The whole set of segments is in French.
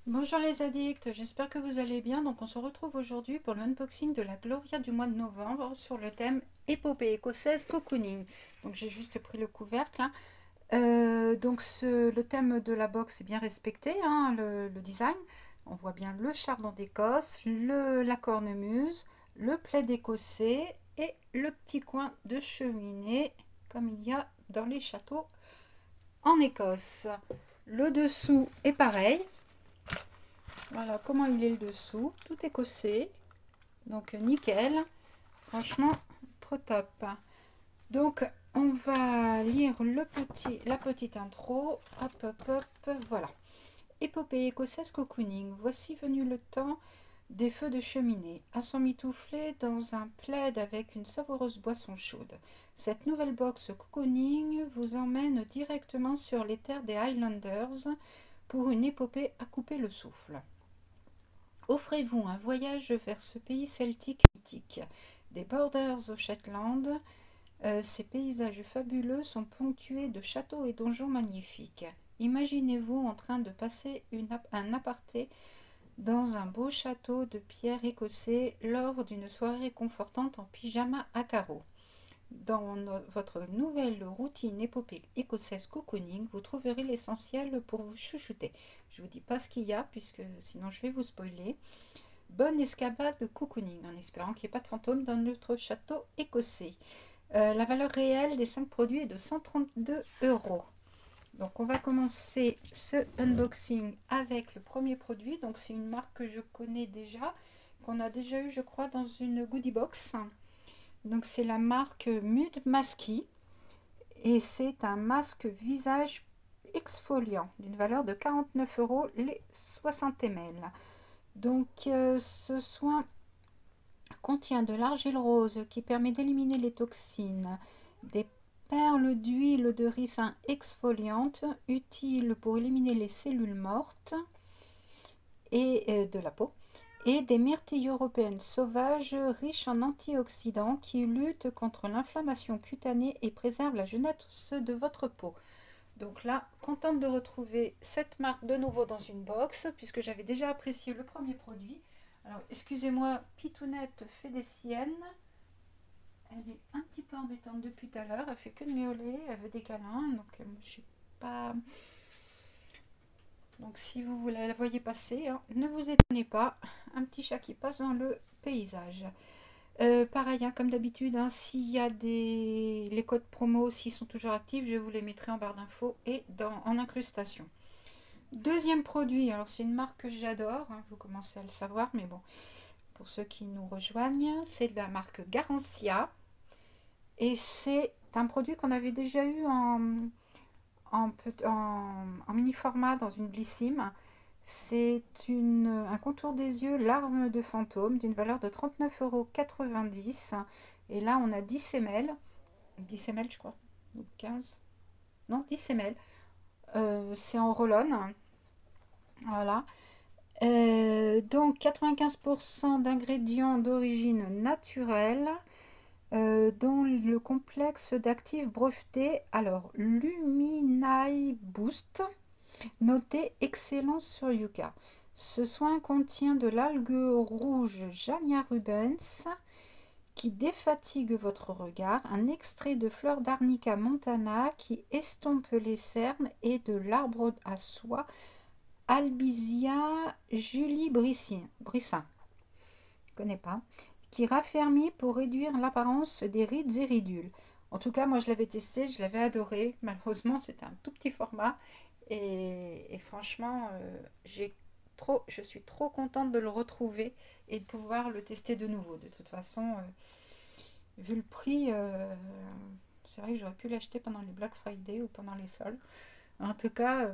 Bonjour les addicts, j'espère que vous allez bien. Donc on se retrouve aujourd'hui pour l'unboxing de la Gloria du mois de novembre sur le thème épopée écossaise cocooning. Donc j'ai juste pris le couvercle, hein. Le thème de la box est bien respecté, hein, le design. On voit bien le chardon d'Écosse, la cornemuse, le plaid écossais et le petit coin de cheminée comme il y a dans les châteaux en Écosse. Le dessous est pareil. Voilà comment il est le dessous, tout écossais, donc nickel, franchement trop top. Donc on va lire la petite intro, hop hop hop, voilà. Épopée écossaise cocooning, voici venu le temps des feux de cheminée, à s'emmitoufler dans un plaid avec une savoureuse boisson chaude. Cette nouvelle box cocooning vous emmène directement sur les terres des Highlanders pour une épopée à couper le souffle. Offrez-vous un voyage vers ce pays celtique mythique. Des borders au Shetland, ces paysages fabuleux sont ponctués de châteaux et donjons magnifiques. Imaginez-vous en train de passer un aparté dans un beau château de pierre écossais lors d'une soirée confortante en pyjama à carreaux. Dans votre nouvelle routine épopée écossaise cocooning, vous trouverez l'essentiel pour vous chouchouter. Je ne vous dis pas ce qu'il y a, puisque sinon je vais vous spoiler. Bonne escapade de cocooning, en espérant qu'il n'y ait pas de fantômes dans notre château écossais. La valeur réelle des 5 produits est de 132 €. Donc on va commencer ce unboxing avec le premier produit. Donc c'est une marque que je connais déjà, qu'on a déjà eu je crois dans une goodie box. Donc c'est la marque Mud Masky et c'est un masque visage exfoliant d'une valeur de 49 € les 60 ml. Donc ce soin contient de l'argile rose qui permet d'éliminer les toxines, des perles d'huile de ricin exfoliante utiles pour éliminer les cellules mortes et de la peau, et des myrtilles européennes sauvages riches en antioxydants qui luttent contre l'inflammation cutanée et préservent la jeunesse de votre peau. Donc là, contente de retrouver cette marque de nouveau dans une box, puisque j'avais déjà apprécié le premier produit. Alors, excusez-moi, Pitounette fait des siennes. Elle est un petit peu embêtante depuis tout à l'heure. Elle fait que de miauler, elle veut des câlins. Donc, je sais pas. Donc, si vous la voyez passer, hein, ne vous étonnez pas. Un petit chat qui passe dans le paysage. Pareil, hein, comme d'habitude, hein, s'il y a les codes promo, s'ils sont toujours actifs, je vous les mettrai en barre d'infos et en incrustation. Deuxième produit, alors c'est une marque que j'adore, hein, vous commencez à le savoir, mais bon, pour ceux qui nous rejoignent, c'est de la marque Garancia. Et c'est un produit qu'on avait déjà eu en mini format dans une Blissim. C'est un contour des yeux larmes de fantôme d'une valeur de 39,90 €. Et là, on a 10 ml. 10 ml, je crois. Ou 15. Non, 10 ml. C'est en roll-on. Voilà. Donc 95% d'ingrédients d'origine naturelle, dont le complexe d'actifs brevetés. Alors, Luminai Boost, noté excellence sur Yuka. Ce soin contient de l'algue rouge Jania rubens qui défatigue votre regard, un extrait de fleurs d'arnica montana qui estompe les cernes et de l'arbre à soie Albizia julibrissin, je ne connais pas, qui raffermit pour réduire l'apparence des rides et ridules. En tout cas, moi je l'avais testé, je l'avais adoré. Malheureusement, c'était un tout petit format. Et franchement, je suis trop contente de le retrouver et de pouvoir le tester de nouveau. De toute façon, vu le prix, c'est vrai que j'aurais pu l'acheter pendant les Black Friday ou pendant les soldes. En tout cas,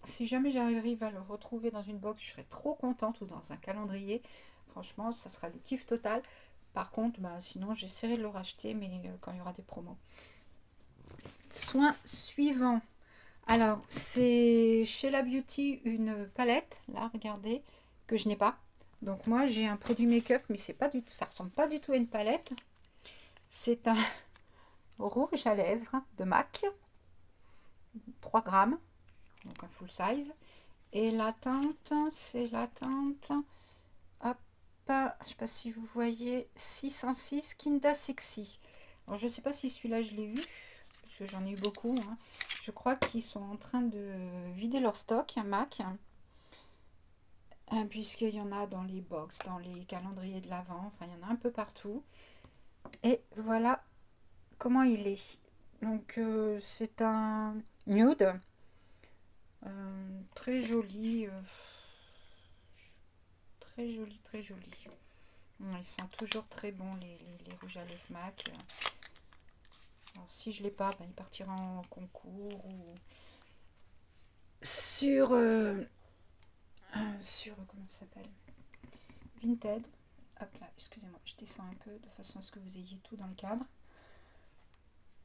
si jamais j'arrive à le retrouver dans une box, je serais trop contente ou dans un calendrier. Franchement, ça sera le kiff total. Par contre, bah, sinon, j'essaierai de le racheter, mais quand il y aura des promos. Soin suivant. Alors, c'est chez La Beauty une palette, là, regardez, que je n'ai pas. Donc moi, j'ai un produit make-up, mais c'est pas du tout, ça ressemble pas du tout à une palette. C'est un rouge à lèvres de MAC, 3 grammes, donc un full size. Et la teinte, c'est la teinte, hop, je sais pas si vous voyez, 606 Kinda Sexy. Alors je sais pas si celui-là je l'ai eu, parce que j'en ai eu beaucoup, hein. Je crois qu'ils sont en train de vider leur stock, MAC, puisqu'il y en a dans les box, dans les calendriers de l'Avent, enfin il y en a un peu partout. Et voilà comment il est. Donc c'est un nude, très joli, très joli, très joli. Ils sont toujours très bons les rouges à lèvres MAC. Alors, si je l'ai pas, ben, il partira en concours ou sur sur comment ça s'appelle, Vinted. Hop là, excusez-moi, je descends un peu de façon à ce que vous ayez tout dans le cadre.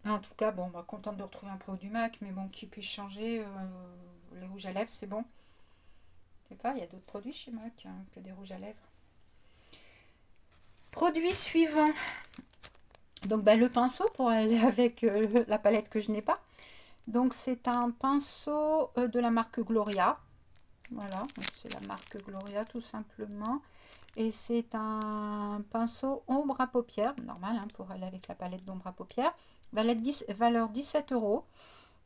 En tout cas, bon, bah, contente de retrouver un produit MAC, mais bon, qui puisse changer, les rouges à lèvres, c'est bon. Je sais pas, il y a d'autres produits chez MAC, hein, que des rouges à lèvres. Produit suivant. Donc, bah, le pinceau pour aller avec la palette que je n'ai pas. Donc, c'est un pinceau de la marque Gloria. Voilà, c'est la marque Gloria tout simplement. Et c'est un pinceau ombre à paupières, normal hein, pour aller avec la palette d'ombre à paupières. Valeur 17 euros.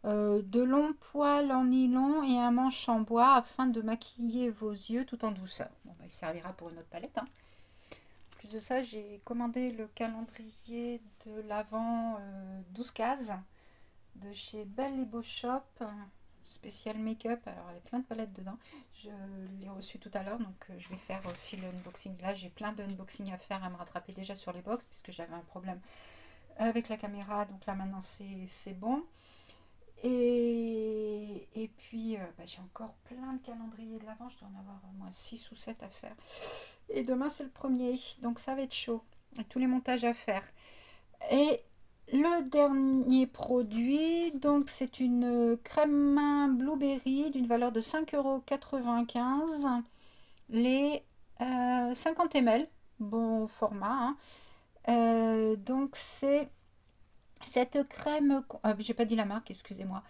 De longs poils en nylon et un manche en bois afin de maquiller vos yeux tout en douceur. Bon, bah, il servira pour une autre palette. Hein. En plus de ça, j'ai commandé le calendrier de l'Avent 12 cases de chez Belle et Beau Shop, spécial make-up. Alors, il y a plein de palettes dedans. Je l'ai reçu tout à l'heure, donc je vais faire aussi le unboxing. Là, j'ai plein d'unboxing à faire, à me rattraper déjà sur les box, puisque j'avais un problème avec la caméra. Donc là, maintenant, c'est bon. Et puis, bah, j'ai encore plein de calendriers de l'Avent. Je dois en avoir au moins 6 ou 7 à faire. Et demain, c'est le premier. Donc, ça va être chaud. Et tous les montages à faire. Et le dernier produit, donc c'est une crème main blueberry d'une valeur de 5,95 €. Les 50 ml. Bon format. Hein. Donc, c'est cette crème. J'ai pas dit la marque, excusez-moi.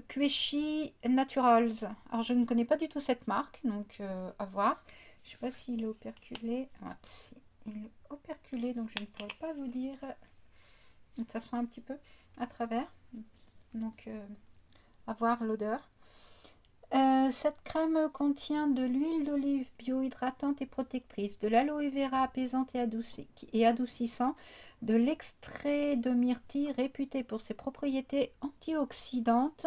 Quechi Naturals. Alors, je ne connais pas du tout cette marque, donc à voir. Je sais pas s'il est operculé. Ah, si, il est operculé, donc je ne pourrais pas vous dire. Donc, ça sent un petit peu à travers. Donc, à voir l'odeur. Cette crème contient de l'huile d'olive bio-hydratante et protectrice, de l'aloe vera apaisante et adoucissant, de l'extrait de myrtille réputé pour ses propriétés antioxydantes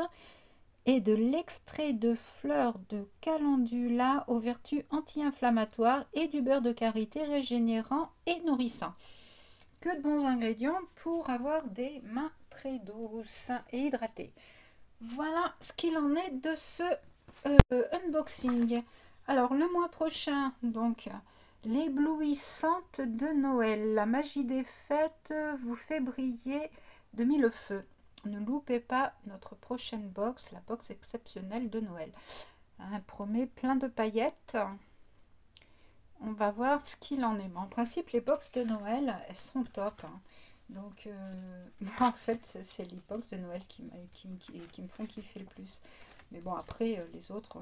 et de l'extrait de fleurs de calendula aux vertus anti-inflammatoires et du beurre de karité régénérant et nourrissant. Que de bons ingrédients pour avoir des mains très douces et hydratées. Voilà ce qu'il en est de ce unboxing. Alors le mois prochain, donc l'éblouissante de Noël, la magie des fêtes vous fait briller de mille feux. Ne loupez pas notre prochaine box, la box exceptionnelle de Noël. Un promet plein de paillettes. On va voir ce qu'il en est. Mais en principe, les box de Noël, elles sont top. Hein. Donc, moi, en fait, c'est les box de Noël qui me font kiffer le plus. Mais bon, après, les autres,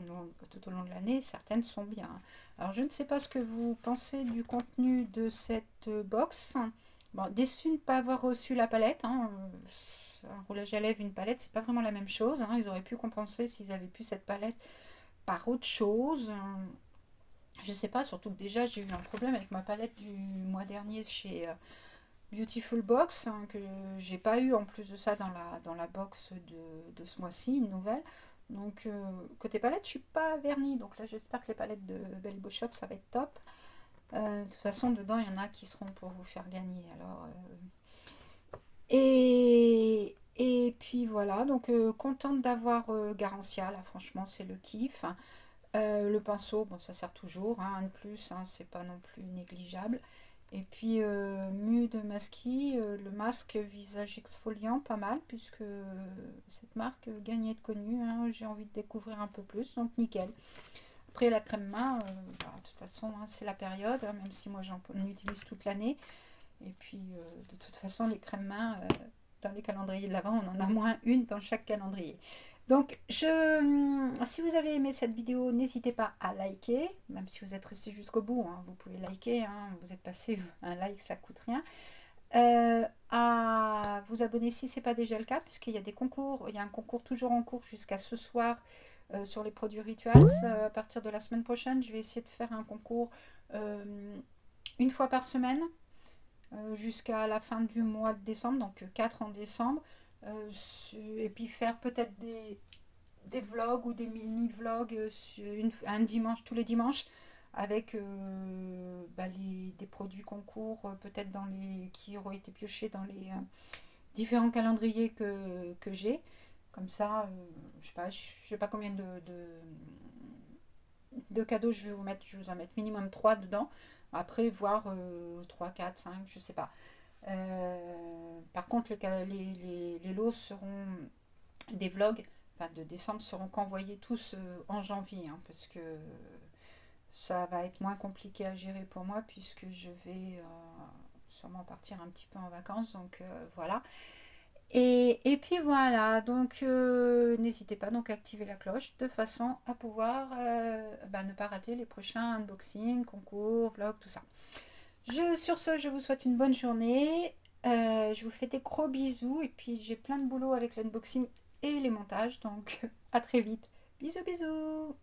tout au long de l'année, certaines sont bien. Alors, je ne sais pas ce que vous pensez du contenu de cette box. Bon, déçu de ne pas avoir reçu la palette. Hein. Un roulage à lèvres, une palette, c'est pas vraiment la même chose. Hein. Ils auraient pu compenser s'ils avaient pu cette palette par autre chose. Je sais pas, surtout que déjà, j'ai eu un problème avec ma palette du mois dernier chez Beautiful Box, hein, que j'ai pas eu en plus de ça dans la box de ce mois-ci, une nouvelle. Donc, côté palette, je suis pas vernie. Donc là, j'espère que les palettes de Belle Beau Shop, ça va être top. De toute façon, dedans, il y en a qui seront pour vous faire gagner. Alors, et puis voilà, donc contente d'avoir Garantia, là, franchement, c'est le kiff. Le pinceau, bon, ça sert toujours, hein, un de plus, hein, c'est pas non plus négligeable. Et puis, Mude Masky, le masque visage exfoliant, pas mal, puisque cette marque gagne à être connue. Hein, j'ai envie de découvrir un peu plus, donc nickel. Après, la crème main, bah, de toute façon, hein, c'est la période, hein, même si moi j'en utilise toute l'année. Et puis, de toute façon, les crèmes main, dans les calendriers de l'Avent, on en a moins une dans chaque calendrier. Donc, si vous avez aimé cette vidéo, n'hésitez pas à liker, même si vous êtes resté jusqu'au bout, hein, vous pouvez liker, hein, vous êtes passé, un like, ça coûte rien. À vous abonner si ce n'est pas déjà le cas, puisqu'il y a des concours, il y a un concours toujours en cours jusqu'à ce soir sur les produits rituels. À partir de la semaine prochaine, je vais essayer de faire un concours une fois par semaine jusqu'à la fin du mois de décembre, donc 4 en décembre. Et puis faire peut-être des vlogs ou des mini-vlogs un dimanche, tous les dimanches, avec des produits concours, peut-être qui auraient été piochés dans les différents calendriers que j'ai. Comme ça, je sais pas combien de cadeaux je vais vous mettre. Je vais vous en mettre minimum 3 dedans. Après, voir 3, 4, 5, je sais pas. Par contre, les lots seront des vlogs, enfin de décembre, seront qu'envoyés tous en janvier, hein, parce que ça va être moins compliqué à gérer pour moi puisque je vais sûrement partir un petit peu en vacances, donc voilà. Et puis voilà, donc n'hésitez pas donc à activer la cloche de façon à pouvoir ne pas rater les prochains unboxings, concours, vlogs, tout ça. Sur ce, je vous souhaite une bonne journée. Je vous fais des gros bisous. Et puis, j'ai plein de boulot avec l'unboxing et les montages. Donc, à très vite. Bisous, bisous.